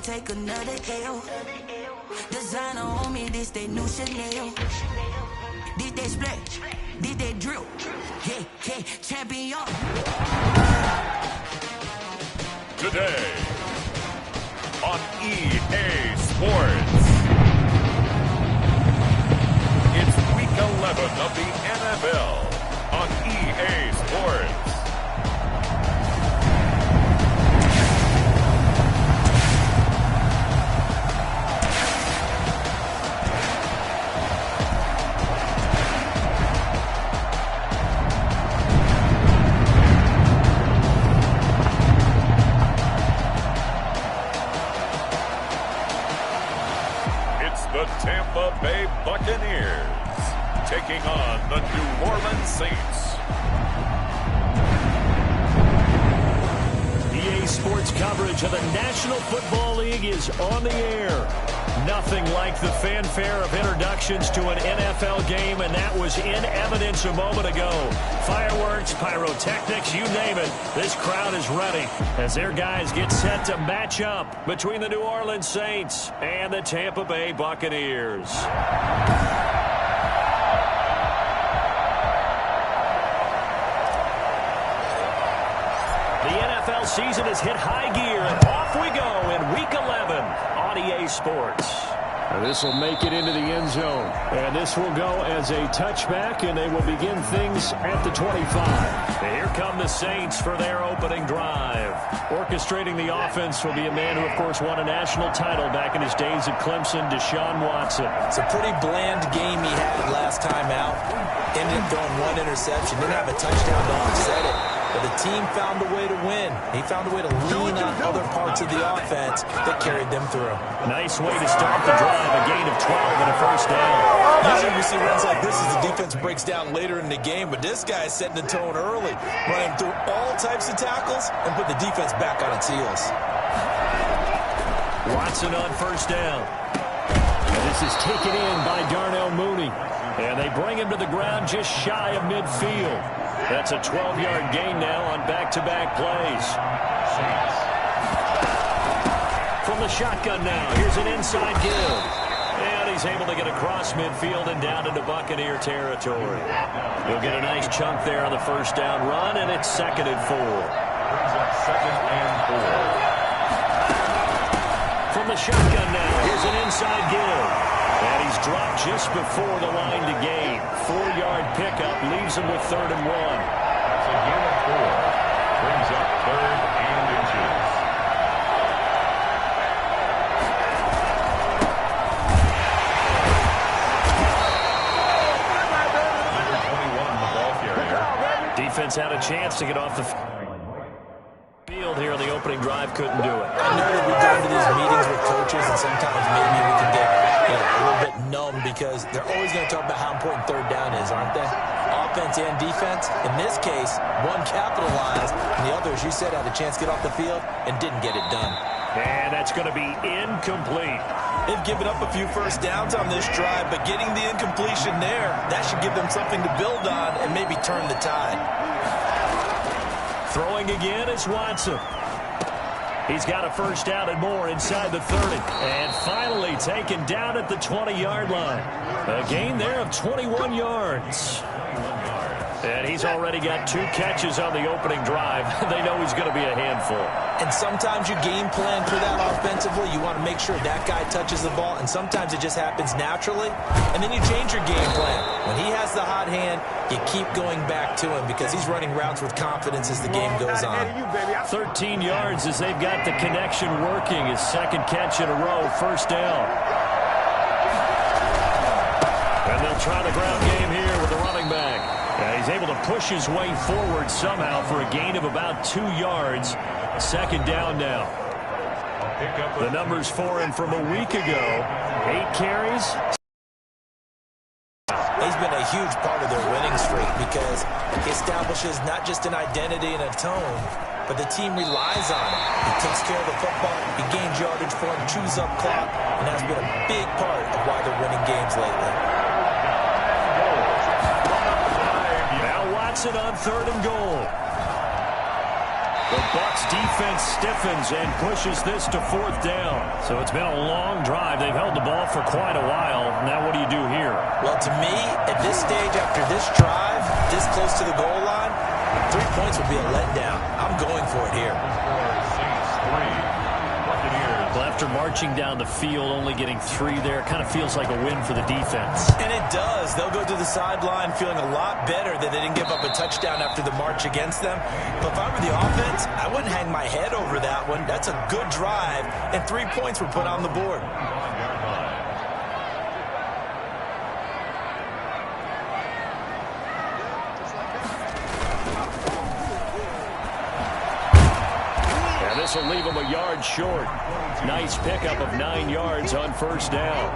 take another L. Designer on me, this they new Chanel. This they splash, this they drill. Yeah, yeah, champion. Today on EA Sports, it's Week 11 of the NFL on EA Sports. The Tampa Bay Buccaneers taking on the New Orleans Saints. EA Sports coverage of the National Football League is on the air. Nothing like the fanfare of introductions to an NFL game, and that was in evidence a moment ago. Fireworks, pyrotechnics, you name it. This crowd is ready as their guys get set to match up between the New Orleans Saints and the Tampa Bay Buccaneers. The NFL season has hit high gear, and off we go in Week 11 on EA Sports. And this will make it into the end zone. And this will go as a touchback, and they will begin things at the 25. And here come the Saints for their opening drive. Orchestrating the offense will be a man who, of course, won a national title back in his days at Clemson, Deshaun Watson. It's a pretty bland game he had last time out. Ended up throwing one interception. Didn't have a touchdown to offset it. But the team found a way to win. He found a way to lean on other parts of the offense that carried them through. Nice way to start the drive. A gain of 12 and a first down. Usually we see runs like this as the defense breaks down later in the game, but this guy is setting the tone early, running through all types of tackles and put the defense back on its heels. Watson on first down. And this is taken in by Darnell Mooney. And they bring him to the ground just shy of midfield. That's a 12-yard gain now on back-to-back plays. From the shotgun now, here's an inside give. And he's able to get across midfield and down into Buccaneer territory. He'll get a nice chunk there on the first down run, and it's 2nd and 4. Brings up 2nd and 4. From the shotgun now, here's an inside give. And he's dropped just before the line to gain. 4-yard pickup leaves him with 3rd and 1. That's a gain of 4. Brings up 3rd and inches. Number 21, the ball carrier. Defense had a chance to get off the field here in the opening drive, couldn't do it. I know that we go into these meetings with coaches, and sometimes maybe we can get a little bit numb because they're always going to talk about how important 3rd down is, aren't they? Offense and defense. In this case, one capitalized, and the other, as you said, had a chance to get off the field and didn't get it done. And that's going to be incomplete. They've given up a few first downs on this drive, but getting the incompletion there, that should give them something to build on and maybe turn the tide. Throwing again is Watson. He's got a first down and more inside the 30. And finally taken down at the 20-yard line. A gain there of 21 yards. And he's already got 2 catches on the opening drive. They know he's going to be a handful. And sometimes you game plan for that offensively. You want to make sure that guy touches the ball, and sometimes it just happens naturally. And then you change your game plan. When he has the hot hand, you keep going back to him because he's running routes with confidence as the game goes on. 13 yards as they've got the connection working. His 2nd catch in a row, first down. And they'll try the ground game here with the running back. And he's able to push his way forward somehow for a gain of about 2 yards. 2nd down now. The numbers for him from a week ago. 8 carries. He's been a huge part of their winning streak because he establishes not just an identity and a tone, but the team relies on him. He takes care of the football, he gains yardage for him, chews up clock, and has been a big part of why they're winning games lately. Now Watson on 3rd and goal. The Bucs defense stiffens and pushes this to 4th down. So it's been a long drive. They've held the ball for quite a while. Now what do you do here? Well, to me, at this stage after this drive, this close to the goal line, 3 points would be a letdown. I'm going for it here. Well, after marching down the field, only getting 3 there, kind of feels like a win for the defense. And it does. They'll go to the sideline feeling a lot better that they didn't give up a touchdown after the march against them. But if I were the offense, I wouldn't hang my head over that one. That's a good drive, and 3 points were put on the board. This will leave him a yard short. Nice pickup of 9 yards on 1st down.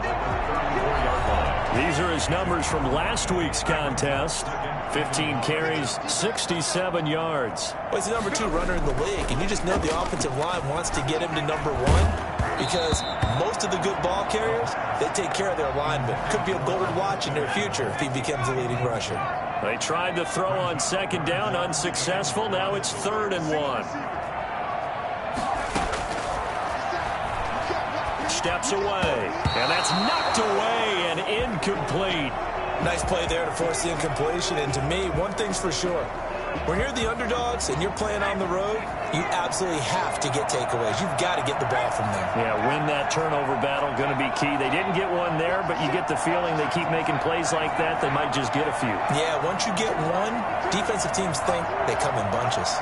These are his numbers from last week's contest. 15 carries, 67 yards. Well, he's the number 2 runner in the league, and you just know the offensive line wants to get him to number 1 because most of the good ball carriers, they take care of their linemen. Could be a gold watch in their future if he becomes a leading rusher. They tried to throw on 2nd down, unsuccessful. Now it's 3rd and 1. Steps away, and that's knocked away and incomplete. Nice play there to force the incompletion, and to me, one thing's for sure. When you're the underdogs and you're playing on the road, you absolutely have to get takeaways. You've got to get the ball from them. Yeah, win that turnover battle, going to be key. They didn't get one there, but you get the feeling they keep making plays like that, they might just get a few. Yeah, once you get one, defensive teams think they come in bunches.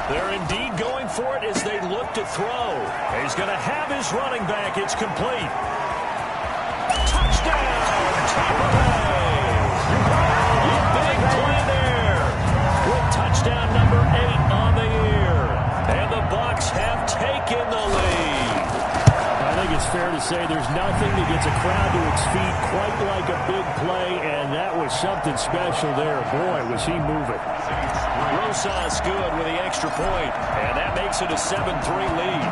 They're indeed going for it as they look to throw. He's going to have his running back. It's complete. Touchdown! Big play there with touchdown number 8 on the year. And the Bucs have taken the lead. I think it's fair to say there's nothing that gets a crowd to its feet quite like a big play, and that was something special there. Boy, was he moving. Rosas good with the extra point, and that makes it a 7-3 lead.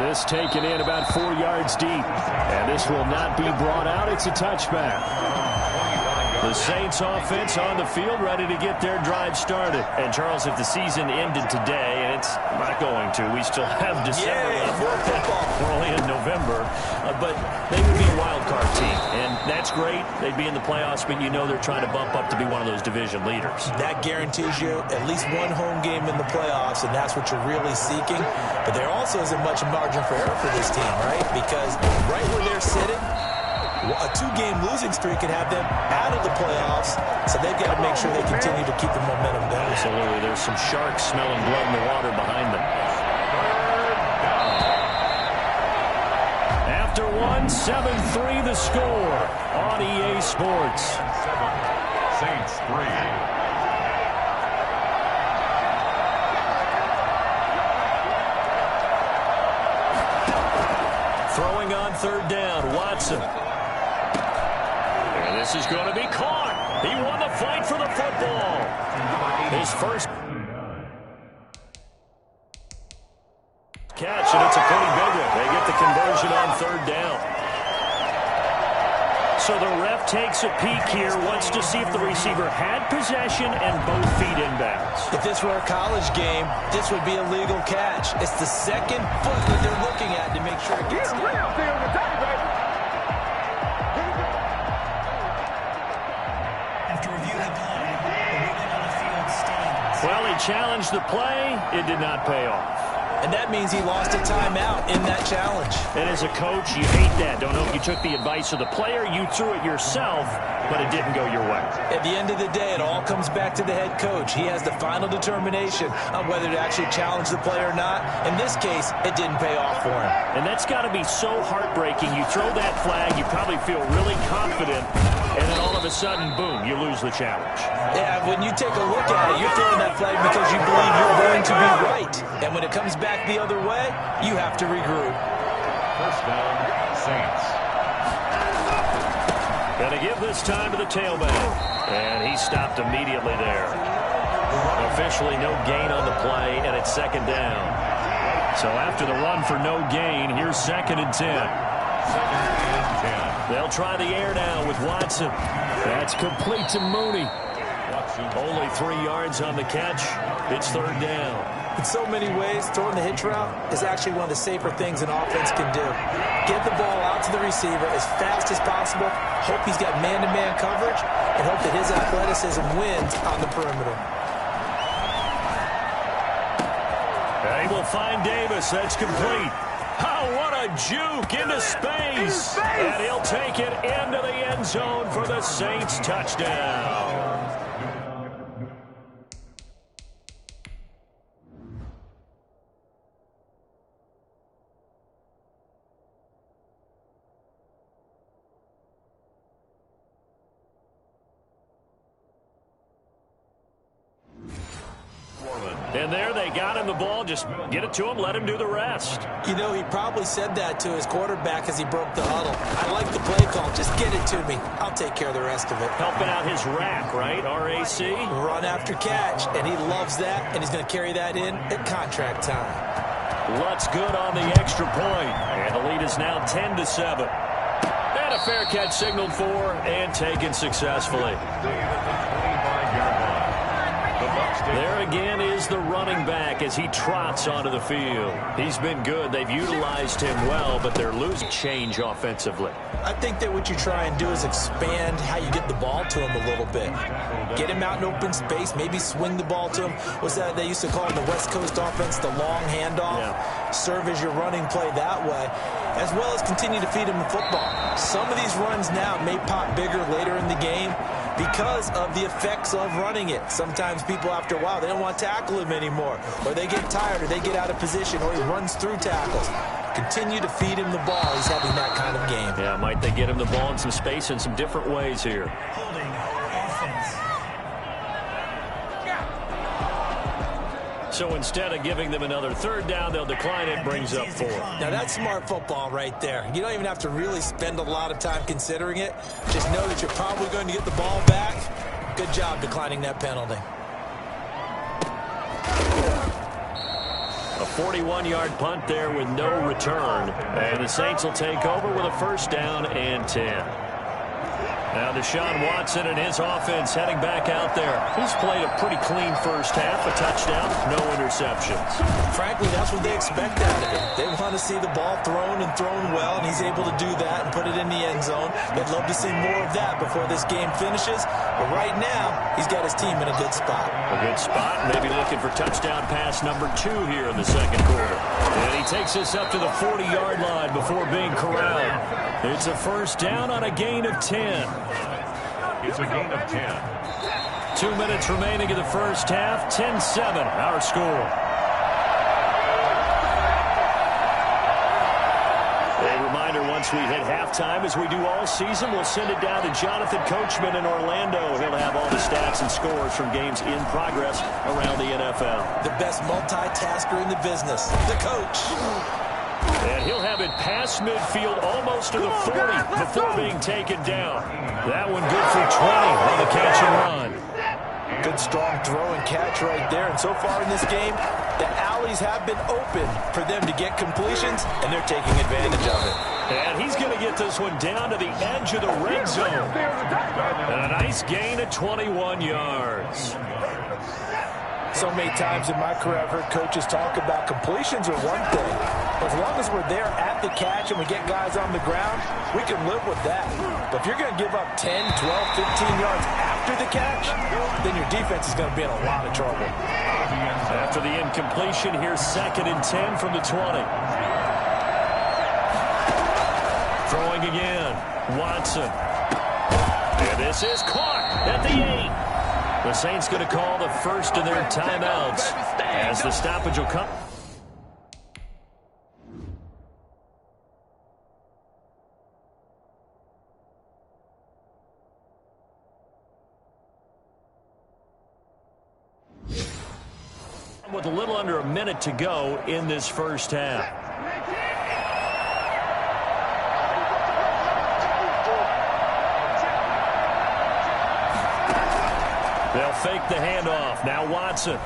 This taken in about 4 yards deep, and this will not be brought out. It's a touchback. The Saints offense on the field ready to get their drive started. And, Charles, if the season ended today, and it's not going to, we still have December left. More football. We're only in November. But they would be a wild card team, and that's great. They'd be in the playoffs, but you know they're trying to bump up to be one of those division leaders. That guarantees you at least one home game in the playoffs, and that's what you're really seeking. But there also isn't much margin for error for this team, right? Because right where they're sitting, a 2-game losing streak could have them out of the playoffs, so they've got to make sure they continue to keep the momentum going. Absolutely. There's some sharks smelling blood in the water behind them. After 7-3 the score on EA Sports. Saints 3. Throwing on 3rd down, Watson. And this is going to be caught. He won the fight for the football. His first catch, and it's a pretty big one. They get the conversion on 3rd down. So the ref takes a peek here, wants to see if the receiver had possession and both feet inbounds. If this were a college game, this would be a legal catch. It's the second foot that they're looking at to make sure it gets After reviewing the play, the ruling on the field stands. Well, he challenged the play. It did not pay off. And that means he lost a timeout in that challenge. And as a coach, you hate that. Don't know if you took the advice of the player, you threw it yourself, but it didn't go your way. At the end of the day, it all comes back to the head coach. He has the final determination on whether to actually challenge the play or not. In this case, it didn't pay off for him. And that's got to be so heartbreaking. You throw that flag, you probably feel really confident, and then all of a sudden, boom, you lose the challenge. Yeah, when you take a look at it, you're throwing that flag because you believe you're going to be right. And when it comes back the other way, you have to regroup. First down, Saints. Going to give this time to the tailback. And he stopped immediately there. Officially no gain on the play, and it's 2nd down. So after the run for no gain, here's 2nd and 10. 2nd and 10. They'll try the air now with Watson. That's complete to Mooney. Only 3 yards on the catch. It's third down. In so many ways, throwing the hitch route is actually one of the safer things an offense can do. Get the ball out to the receiver as fast as possible, hope he's got man-to-man coverage, and hope that his athleticism wins on the perimeter. They will find Davis. That's complete. Oh, what a juke into space. And he'll take it into the end zone for the Saints touchdown. And there they got him the ball. Just get it to him, let him do the rest. You know, he probably said that to his quarterback as he broke the huddle. I like the play call. Just get it to me. I'll take care of the rest of it. Helping out his rack, right? R-A-C? Run after catch. And he loves that, and he's going to carry that in at contract time. Lutz good on the extra point. And the lead is now 10-7. And a fair catch signaled for and taken successfully. There again is the running back as he trots onto the field. He's been good. They've utilized him well, but they're losing change offensively. I think that what you try and do is expand how you get the ball to him a little bit. Get him out in open space, maybe swing the ball to him. What's that they used to call in the West Coast offense, the long handoff? Yeah. Serve as your running play that way, as well as continue to feed him the football. Some of these runs now may pop bigger later in the game because of the effects of running it. Sometimes people, after a while, they don't want to tackle him anymore, or they get tired, or they get out of position, or he runs through tackles. Continue to feed him the ball. He's having that kind of game. Yeah, might they get him the ball in some space in some different ways here. Holding offense. So instead of giving them another third down, they'll decline it, brings up 4. Now that's smart football right there. You don't even have to really spend a lot of time considering it. Just know that you're probably going to get the ball back. Good job declining that penalty. A 41-yard punt there with no return. And the Saints will take over with a first down and 10. Now Deshaun Watson and his offense heading back out there. He's played a pretty clean first half, a touchdown, no interceptions. Frankly, that's what they expect out of him. They want to see the ball thrown and thrown well, and he's able to do that and put it in the end zone. They'd love to see more of that before this game finishes. But right now, he's got his team in a good spot. A good spot, maybe looking for touchdown pass number 2 here in the second quarter. And he takes us up to the 40-yard line before being corralled. It's a first down on a gain of 10. It's a gain of 10. 2 minutes remaining in the first half. 10-7, our score. A reminder, once we hit halftime, as we do all season, we'll send it down to Jonathan Coachman in Orlando. He'll have all the stats and scores from games in progress around the NFL. The best multitasker in the business, the coach. And he'll have it past midfield almost to the 40 before being taken down. That one good for 20 on the catch and run. Good strong throw and catch right there. And so far in this game, the alleys have been open for them to get completions, and they're taking advantage of it. And he's going to get this one down to the edge of the red zone. And a nice gain of 21 yards. So many times in my career, I've heard coaches talk about completions are one thing. As long as we're there at the catch and we get guys on the ground, we can live with that. But if you're going to give up 10, 12, 15 yards after the catch, then your defense is going to be in a lot of trouble. After the incompletion, here's 2nd and 10 from the 20. Throwing again. Watson. And this is caught at the 8. The Saints going to call the first of their timeouts as the stoppage will come. With a little under a minute to go in this first half. They'll fake the handoff. Now Watson.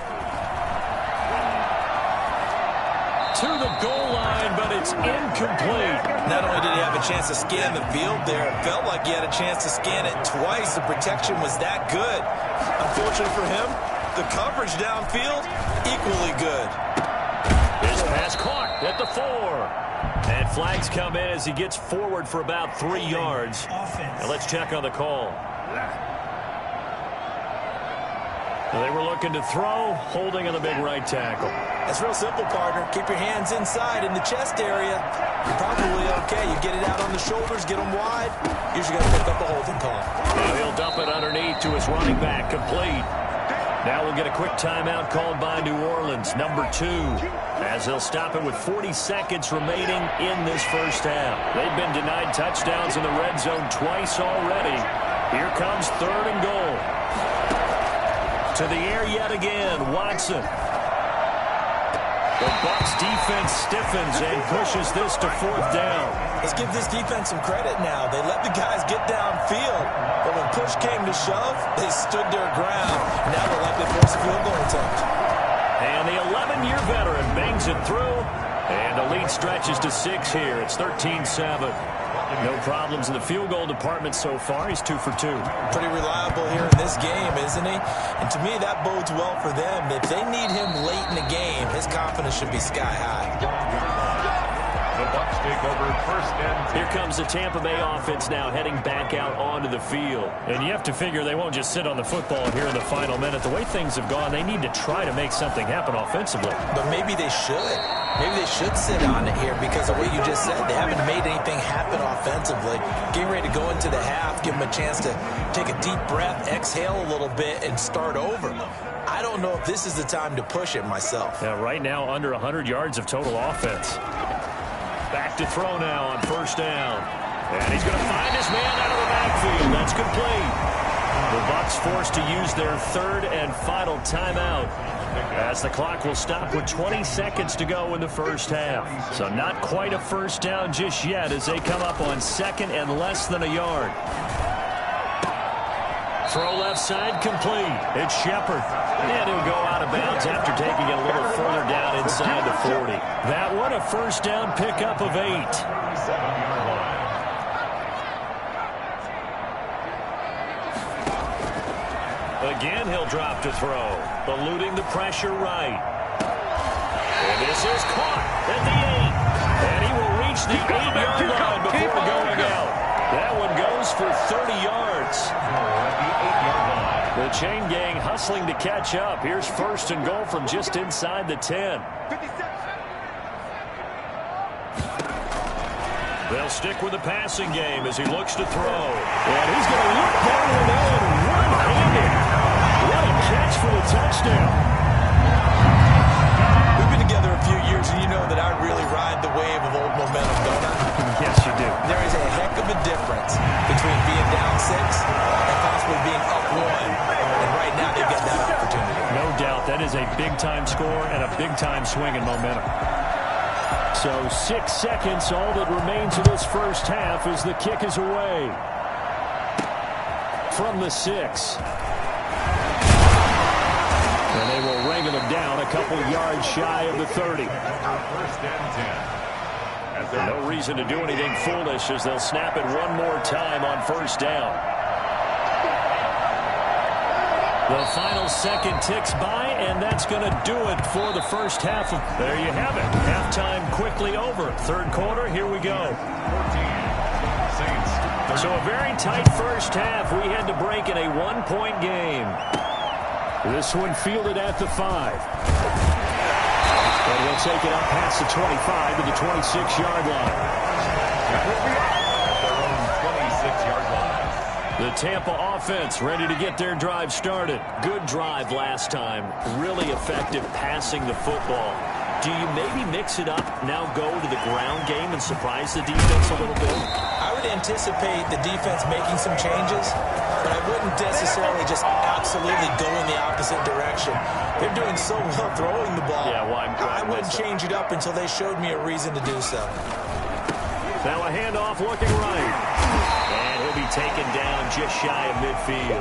to the goal line, but it's incomplete. Not only did he have a chance to scan the field there, it felt like he had a chance to scan it twice. The protection was that good. Unfortunately for him, the coverage downfield, equally good. His pass caught at the 4. And flags come in as he gets forward for about 3 yards. Now let's check on the call. They were looking to throw, holding on the big right tackle. It's real simple, partner. Keep your hands inside in the chest area. You're probably okay. You get it out on the shoulders, get them wide. Usually got to pick up a holding call. Now he'll dump it underneath to his running back, complete. Now we'll get a quick timeout called by New Orleans, number 2, as they'll stop it with 40 seconds remaining in this first half. They've been denied touchdowns in the red zone twice already. Here comes 3rd and goal. To the air yet again, Watson. The Bucs defense stiffens and pushes this to 4th down. Let's give this defense some credit now. They let the guys get downfield, but when push came to shove, they stood their ground. Now they're likely to force a field goal attempt. And the 11-year veteran bangs it through, and the lead stretches to 6 here. It's 13-7. No problems in the field goal department so far. He's 2 for 2. Pretty reliable here in this game, isn't he? And to me, that bodes well for them. If they need him late in the game, his confidence should be sky high. The Bucs take over 1st and 10. Here comes the Tampa Bay offense now heading back out onto the field. And you have to figure they won't just sit on the football here in the final minute. The way things have gone, they need to try to make something happen offensively. But maybe they should. Maybe they should sit on it here because of what you just said. They haven't made anything happen offensively. Getting ready to go into the half, give them a chance to take a deep breath, exhale a little bit, and start over. I don't know if this is the time to push it myself. Yeah, right now under 100 yards of total offense. Back to throw now on 1st down. And he's going to find his man out of the backfield. That's complete. The Bucs forced to use their 3rd and final timeout, as the clock will stop with 20 seconds to go in the first half. So not quite a 1st down just yet as they come up on 2nd and less than a yard. Throw left side complete. It's Shepard. And he'll go out of bounds after taking it a little further down inside the 40. That one a 1st down pickup of 8. Again, he'll drop to throw, eluding the pressure right. And this is caught at the 8. And he will reach the 8-yard line before going out. That one goes for 30 yards. The chain gang hustling to catch up. Here's 1st and goal from just inside the 10. They'll stick with the passing game as he looks to throw. And he's going to look that one in one-handed. What a catch for the touchdown. We've been together a few years, and you know that I really ride the wave of old momentum, don't I? Yes, you do. There is a heck of a difference between being down 6 and possibly being up 1. And right now, they've got that opportunity. No doubt. That is a big-time score and a big-time swing in momentum. So 6 seconds, all that remains of this first half as the kick is away. From the 6. And they will wrangle him down a couple yards shy of the 30. 1st and 10. No reason to do anything foolish as they'll snap it one more time on 1st down. The final second ticks by, and that's going to do it for the first half. There you have it. Halftime quickly over. 3rd quarter, here we go. 14. Saints. So a very tight first half. We had to break in a 1-point game. This one fielded at the 5. And we'll take it up past the 25 to the 26-yard line. Their own 26-yard line. The Tampa offense ready to get their drive started. Good drive last time. Really effective passing the football. Do you maybe mix it up, now go to the ground game and surprise the defense a little bit? I would anticipate the defense making some changes, but I wouldn't necessarily just absolutely go in the opposite direction. They're doing so well throwing the ball. Yeah, well, I wouldn't change it up until they showed me a reason to do so. Now a handoff looking right. And he'll be taken down just shy of midfield.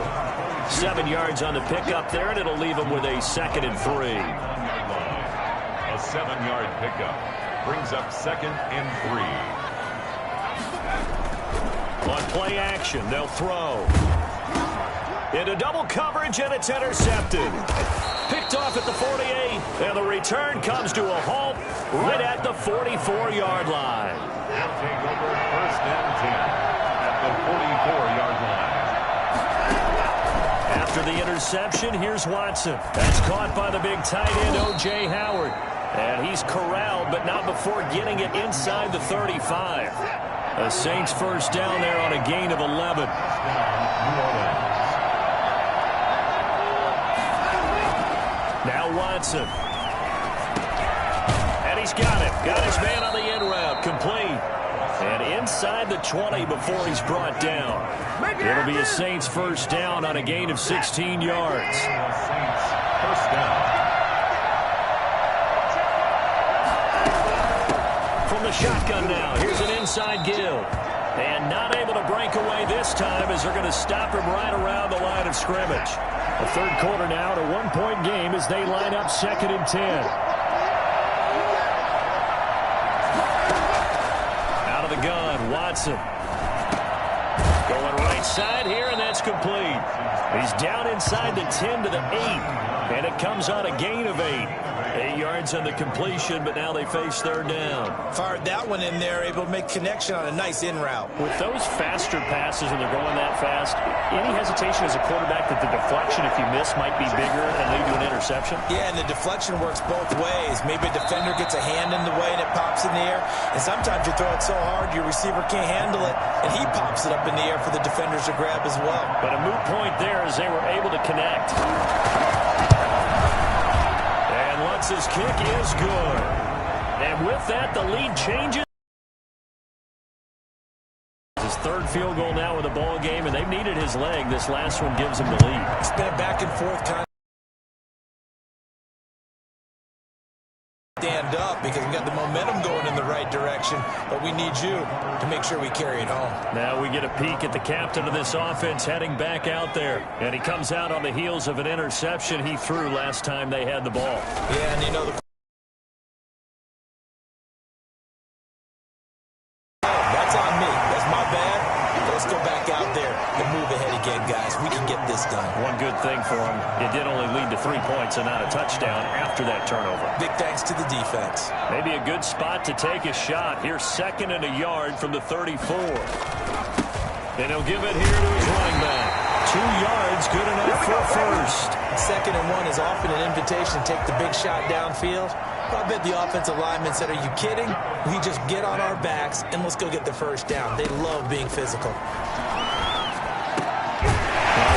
7 yards on the pickup there, and it'll leave him with a 2nd and 3. 7-yard pickup. Brings up 2nd and 3. On play action, they'll throw. Into double coverage, and it's intercepted. Picked off at the 48, and the return comes to a halt right at the 44-yard line. They'll take over 1st and 10 at the 44-yard line. After the interception, here's Watson. That's caught by the big tight end, O.J. Howard. And he's corralled, but not before getting it inside the 35. The Saints first down there on a gain of 11. Now Watson. And he's got it. Got his man on the in route. Complete. And inside the 20 before he's brought down. It'll be a Saints first down on a gain of 16 yards. Saints first down. From the shotgun now, here's an inside give. And not able to break away this time as they're going to stop him right around the line of scrimmage. The third quarter now at a one-point game as they line up 2nd and 10. Out of the gun, Watson. Going right side here, and that's complete. He's down inside the 10 to the 8, and it comes on a gain of 8. 8 yards on the completion, but now they face third down. Fired that one in there, able to make connection on a nice in route. With those faster passes and they're going that fast, any hesitation as a quarterback that the deflection, if you miss, might be bigger and lead to an interception? Yeah, and the deflection works both ways. Maybe a defender gets a hand in the way and it pops in the air. And sometimes you throw it so hard your receiver can't handle it, and he pops it up in the air for the defenders to grab as well. But a moot point there as they were able to connect. And Lutz's kick is good. And with that, the lead changes. His third field goal now with the ball game, and they've needed his leg. This last one gives him the lead. It's been a back and forth kind of stand up because we got the momentum going in the right direction, but we need you to make sure we carry it home. Now we get a peek at the captain of this offense heading back out there, and he comes out on the heels of an interception he threw last time they had the ball. Yeah, and you know that's on me. That's my bad. Let's go back out there and move ahead again, guys. We can get this done. One good thing for him, it did only lead to 3 points and not a touchdown after that turnover. Big thanks to the defense. Maybe a good spot to take a shot. Here's 2nd and a yard from the 34. And he'll give it here to his running back. 2 yards, good enough for a first. 2nd and 1 is often an invitation to take the big shot downfield. I bet the offensive linemen said, are you kidding? We just get on our backs and let's go get the first down. They love being physical. Now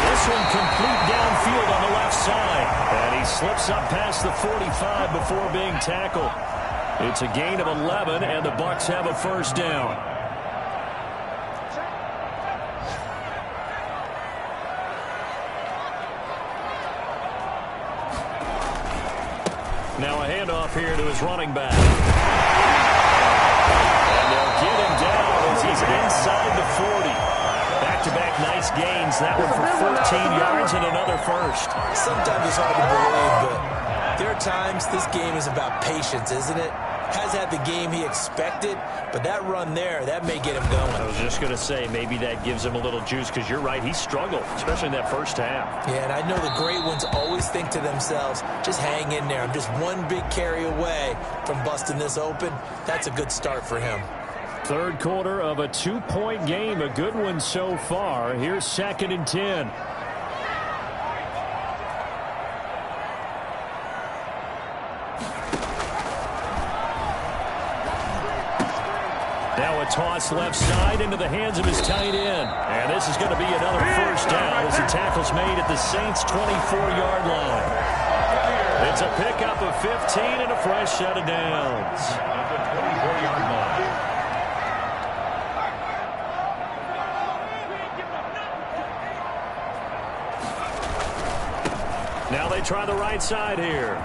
this one complete downfield on the left side. And he slips up past the 45 before being tackled. It's a gain of 11, and the Bucs have a first down. Now a handoff here to his running back. And they'll get him down as he's inside the 40. Back-to-back nice gains. That one for 14 yards and another first. Sometimes it's hard to believe, but there are times this game is about patience, isn't it? Has had the game he expected, but that run there, that may get him going. I was just going to say, maybe that gives him a little juice, because you're right, he struggled, especially in that first half. Yeah, and I know the great ones always think to themselves, just hang in there. I'm just one big carry away from busting this open. That's a good start for him. Third quarter of a 2-point game, a good one so far. Here's 2nd and 10. Now a toss left side into the hands of his tight end. And this is going to be another first down as the tackle's made at the Saints' 24-yard line. It's a pickup of 15 and a fresh set of downs. At the 24-yard line. Now they try the right side here. He'll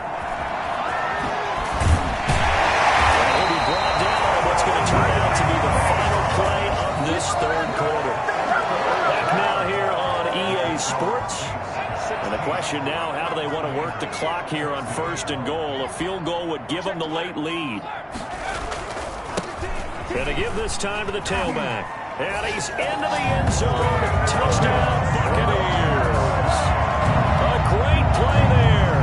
be brought down on what's going to turn out to be the final play of this third quarter. Back now here on EA Sports. And the question now, how do they want to work the clock here on 1st and goal? A field goal would give them the late lead. Going to give this time to the tailback. And he's into the end zone. Touchdown, Buccaneers. A great play there.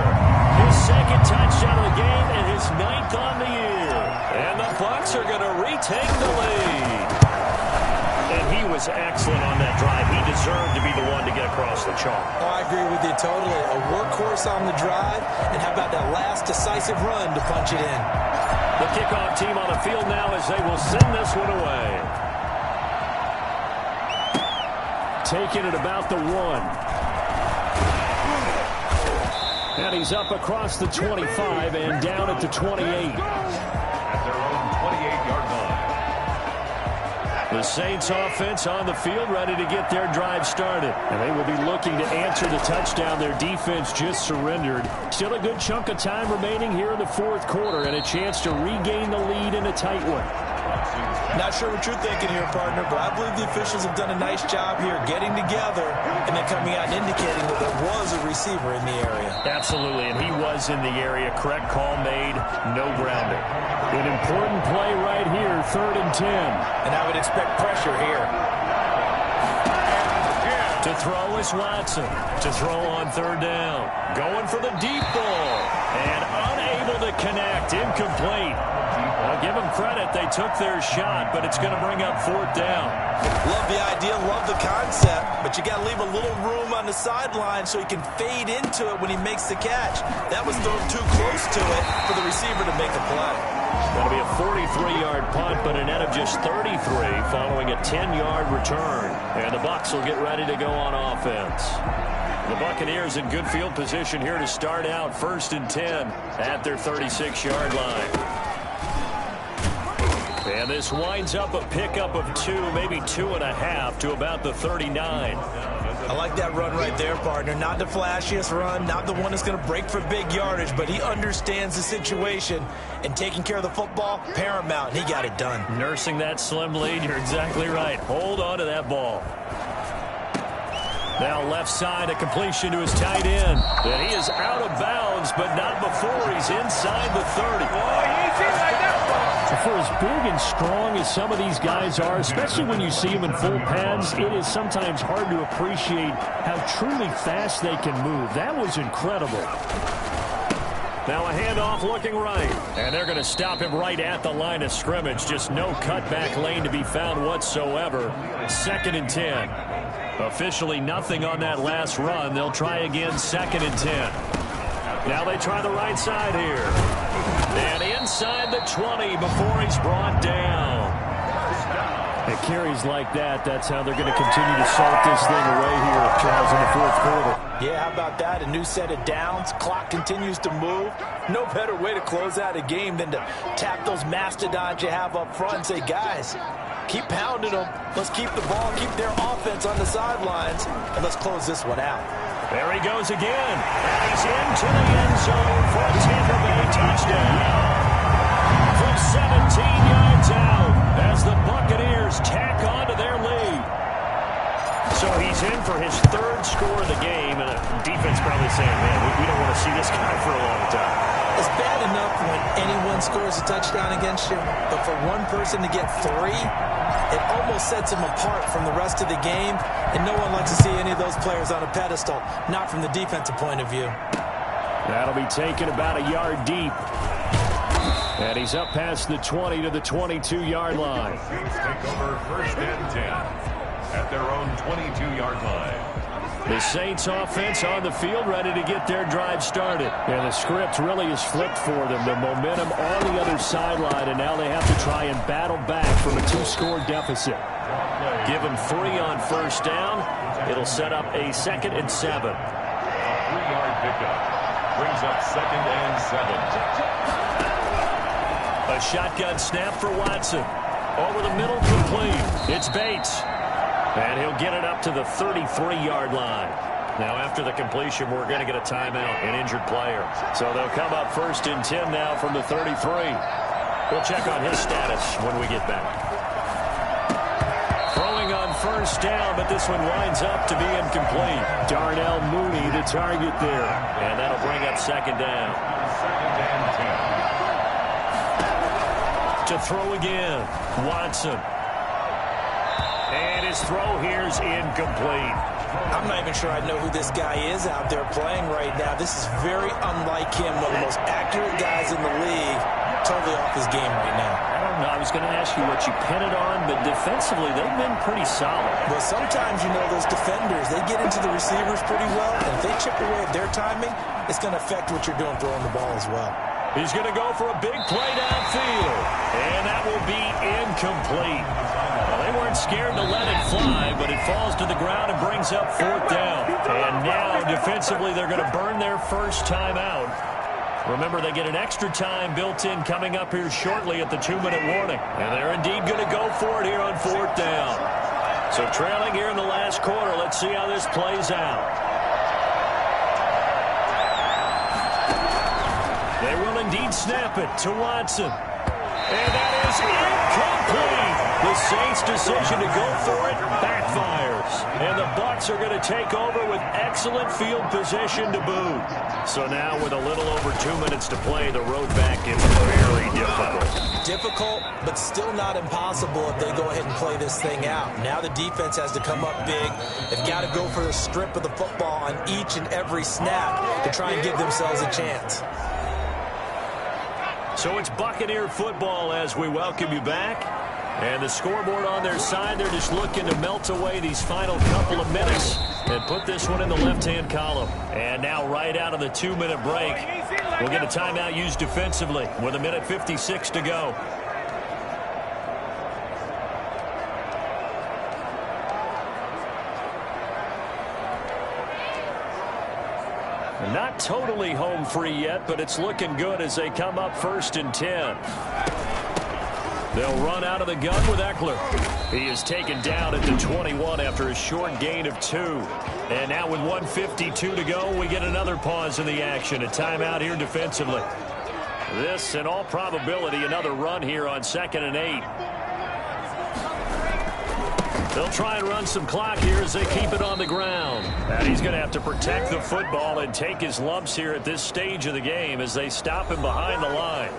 His 2nd touchdown of the game and his 9th on the year. And the Bucs are going to retake the lead. And he was excellent on that drive. He deserved to be the one to get across the chalk. Oh, I agree with you totally. A workhorse on the drive. And how about that last decisive run to punch it in? The kickoff team on the field now as they will send this one away. Taking it about the 1. And he's up across the 25 and down at the 28. At their own 28-yard line. The Saints offense on the field ready to get their drive started. And they will be looking to answer the touchdown their defense just surrendered. Still a good chunk of time remaining here in the 4th quarter and a chance to regain the lead in a tight one. Not sure what you're thinking here, partner, but I believe the officials have done a nice job here getting together and then coming out and indicating that there was a receiver in the area. Absolutely, and he was in the area. Correct call made, no grounding. An important play right here, 3rd and 10. And I would expect pressure here. To throw is Watson. To throw on 3rd down. Going for the deep ball. And unable to connect. Incomplete. I'll give them credit. They took their shot, but it's going to bring up 4th down. Love the idea, love the concept, but you got to leave a little room on the sideline so he can fade into it when he makes the catch. That was thrown too close to it for the receiver to make a play. That'll be a 43-yard punt, but a net of just 33 following a 10-yard return. And the Bucs will get ready to go on offense. The Buccaneers in good field position here to start out 1st and 10 at their 36-yard line. And this winds up a pickup of 2, maybe 2.5 to about the 39. I like that run right there, partner. Not the flashiest run, not the one that's going to break for big yardage, but he understands the situation, and taking care of the football, paramount, and he got it done. Nursing that slim lead, you're exactly right. Hold on to that ball. Now left side, a completion to his tight end. And he is out of bounds, but not before he's inside the 30. For as big and strong as some of these guys are, especially when you see them in full pads, it is sometimes hard to appreciate how truly fast they can move. That was incredible. Now a handoff looking right. And they're going to stop him right at the line of scrimmage. Just no cutback lane to be found whatsoever. 2nd and 10. Officially nothing on that last run. They'll try again 2nd and 10. Now they try the right side here. And inside the 20 before he's brought down. It carries like that. That's how they're going to continue to salt this thing away here, Charles, in the 4th quarter. Yeah, how about that? A new set of downs. Clock continues to move. No better way to close out a game than to tap those mastodons you have up front and say, guys, keep pounding them. Let's keep the ball, keep their offense on the sidelines, and let's close this one out. There he goes again. And he's into the end zone for a Tampa Bay touchdown. From 17 yards out as the Buccaneers tack on to their lead. So he's in for his 3rd score of the game, and the defense probably saying, man, we don't want to see this guy for a long time. It's bad enough when anyone scores a touchdown against you, but for one person to get 3, it almost sets him apart from the rest of the game, and no one likes to see any of those players on a pedestal, not from the defensive point of view. That'll be taken about a yard deep. And he's up past the 20 to the 22-yard line. Saints take over 1st and 10 at their own 22-yard line. The Saints offense on the field ready to get their drive started. And the script really is flipped for them. The momentum on the other sideline, and now they have to try and battle back from a 2-score deficit. Give them 3 on 1st down. It'll set up a 2nd and 7. A 3-yard pickup brings up 2nd and 7. A shotgun snap for Watson. Over the middle, complete. It's Bates. And he'll get it up to the 33-yard line. Now, after the completion, we're going to get a timeout, an injured player. So they'll come up 1st and 10 now from the 33. We'll check on his status when we get back. Throwing on first down, but this one winds up to be incomplete. Darnell Mooney, the target there. And that'll bring up second down. To throw again, Watson. And his throw here's incomplete. I'm not even sure I know who this guy is out there playing right now. This is very unlike him, one of the most accurate guys in the league. Totally off his game right now. I don't know. I was going to ask you what you pin it on, but defensively, they've been pretty solid. Well, sometimes, those defenders, they get into the receivers pretty well, and if they chip away at their timing, it's going to affect what you're doing throwing the ball as well. He's going to go for a big play downfield, and that will be incomplete. Well, they weren't scared to let it fly, but it falls to the ground and brings up fourth down. And now, defensively, they're going to burn their first time out. Remember, they get an extra time built in coming up here shortly at the 2-minute warning. And they're indeed going to go for it here on fourth down. So trailing here in the last quarter, let's see how this plays out. They will indeed snap it to Watson. And that is incomplete. The Saints' decision to go for it backfires. And the Bucs are going to take over with excellent field position to boot. So now with a little over 2 minutes to play, the road back is very difficult. Difficult, but still not impossible if they go ahead and play this thing out. Now the defense has to come up big. They've got to go for the strip of the football on each and every snap to try and give themselves a chance. So it's Buccaneer football as we welcome you back. And the scoreboard on their side, they're just looking to melt away these final couple of minutes and put this one in the left-hand column. And now right out of the 2-minute break, we'll get a timeout used defensively with 1:56 to go. Not totally home free yet, but it's looking good as they come up 1st and 10. They'll run out of the gun with Eckler. He is taken down at the 21 after a short gain of 2. And now with 1:52 to go, we get another pause in the action. A timeout here defensively. This, in all probability, another run here on 2nd and 8. They'll try and run some clock here as they keep it on the ground. And he's going to have to protect the football and take his lumps here at this stage of the game as they stop him behind the line.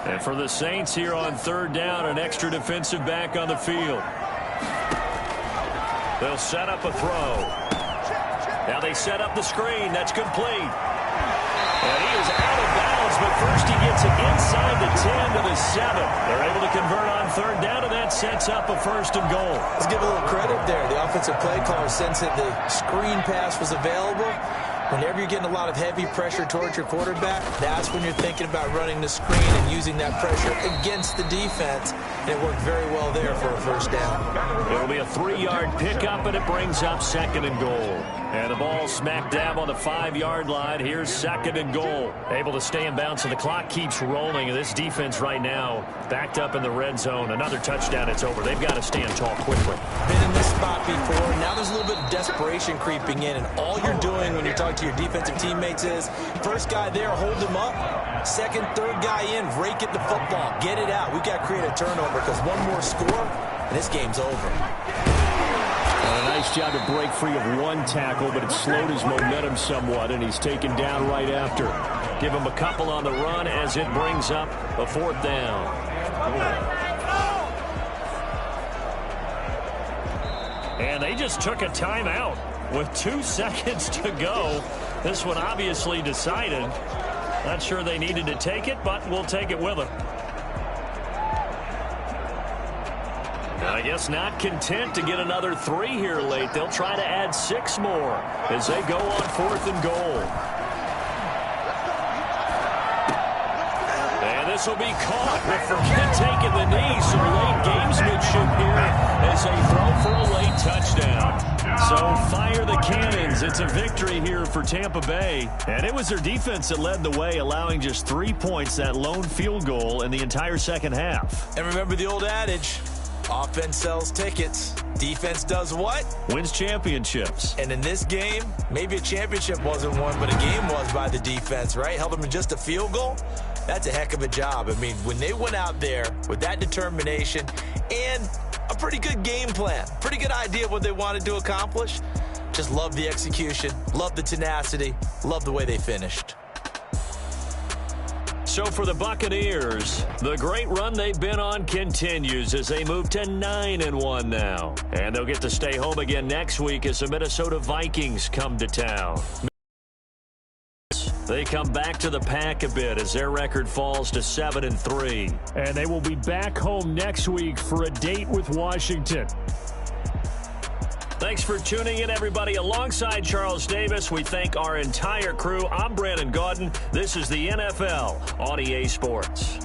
And for the Saints here on 3rd down, an extra defensive back on the field. They'll set up a throw. Now they set up the screen. That's complete. And he is out of bounds, but first he gets it inside the 10 to the 7. They're able to convert on 3rd down, and that sets up a 1st and goal. Let's give a little credit there. The offensive play caller sensed that the screen pass was available. Whenever you're getting a lot of heavy pressure towards your quarterback, that's when you're thinking about running the screen and using that pressure against the defense. And it worked very well there for a 1st down. It'll be a 3-yard pickup, and it brings up 2nd and goal. And the ball smack dab on the 5-yard line. Here's 2nd and goal. Able to stay in bounds, so the clock keeps rolling. And this defense right now backed up in the red zone. Another touchdown, it's over. They've got to stand tall quickly. Been in this spot before. Now there's a little bit of desperation creeping in. And all you're doing when you're talking to your defensive teammates is, first guy there, hold him up. 2nd, 3rd guy in, rake it the football. Get it out. We've got to create a turnover because one more score, and this game's over. A nice job to break free of one tackle, but it slowed his momentum somewhat, and he's taken down right after. Give him a couple on the run as it brings up a 4th down. And they just took a timeout with 2 seconds to go. This one obviously decided. Not sure they needed to take it, but we'll take it with them. I guess not content to get another 3 here late. They'll try to add 6 more as they go on 4th and goal. And this will be caught. But forget taking the knee. Some late gamesmanship here as they throw for a late touchdown. So fire the cannons. It's a victory here for Tampa Bay. And it was their defense that led the way, allowing just 3 points, that lone field goal in the entire second half. And remember the old adage, offense sells tickets. Defense does what? Wins championships. And in this game, maybe a championship wasn't won, but a game was by the defense, right? Held them in just a field goal. That's a heck of a job. I mean, when they went out there with that determination and a pretty good game plan, pretty good idea of what they wanted to accomplish, just love the execution, love the tenacity, love the way they finished. So for the Buccaneers, the great run they've been on continues as they move to 9-1 now. And they'll get to stay home again next week as the Minnesota Vikings come to town. They come back to the pack a bit as their record falls to 7-3. And they will be back home next week for a date with Washington. Thanks for tuning in, everybody. Alongside Charles Davis, we thank our entire crew. I'm Brandon Gaudin. This is the NFL on EA Sports.